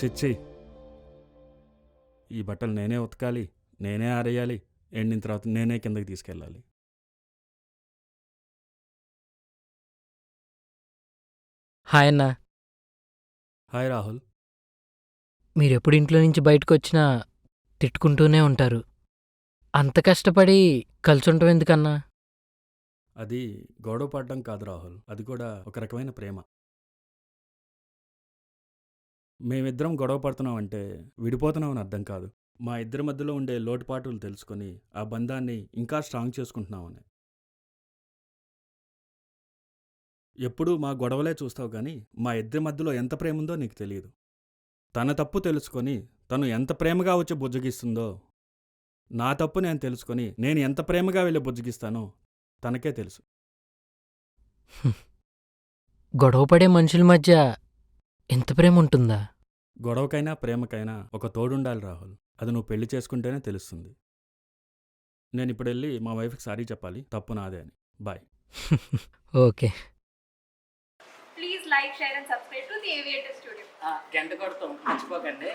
చిచ్చి, ఈ బట్టలు నేనే ఉతకాలి, నేనే ఆరేయాలి, ఎండిన తర్వాత నేనే కిందకి తీసుకెళ్ళాలి. హాయ్ అన్న. హాయ్ రాహుల్. మీరెప్పుడు ఇంట్లో నుంచి బయటకొచ్చినా తిట్టుకుంటూనే ఉంటారు. అంత కష్టపడి కలిసుంటం ఎందుకన్నా? అది గొడవ పడడం కాదు రాహుల్, అది కూడా ఒక రకమైన ప్రేమ. మేమిద్దరం గొడవ పడుతున్నాం అంటే విడిపోతున్నాం అని అర్థం కాదు. మా ఇద్దరి మధ్యలో ఉండే లోటుపాటులు తెలుసుకొని ఆ బంధాన్ని ఇంకా స్ట్రాంగ్ చేసుకుంటున్నామని. ఎప్పుడూ మా గొడవలే చూస్తావు కానీ మా ఇద్దరి మధ్యలో ఎంత ప్రేమ ఉందో నీకు తెలియదు. తన తప్పు తెలుసుకొని తను ఎంత ప్రేమగా వచ్చి బుజ్జగిస్తుందో, నా తప్పు నేను తెలుసుకొని నేను ఎంత ప్రేమగా వెళ్ళి బుజ్జగిస్తానో తనకే తెలుసు. గొడవపడే మనుషుల మధ్య ఎంత ప్రేమ ఉంటుందా? గొడవకైనా ప్రేమకైనా ఒక తోడుండాలి రాహుల్. అది నువ్వు పెళ్లి చేసుకుంటేనే తెలుస్తుంది. నేను ఇప్పుడు వెళ్ళి మా వైఫ్కి సారీ చెప్పాలి, తప్పు నాదే అని. Bye. Okay. Please like, share and subscribe to the Aviator Studio. గంట కొడతాం మర్చిపోకండి.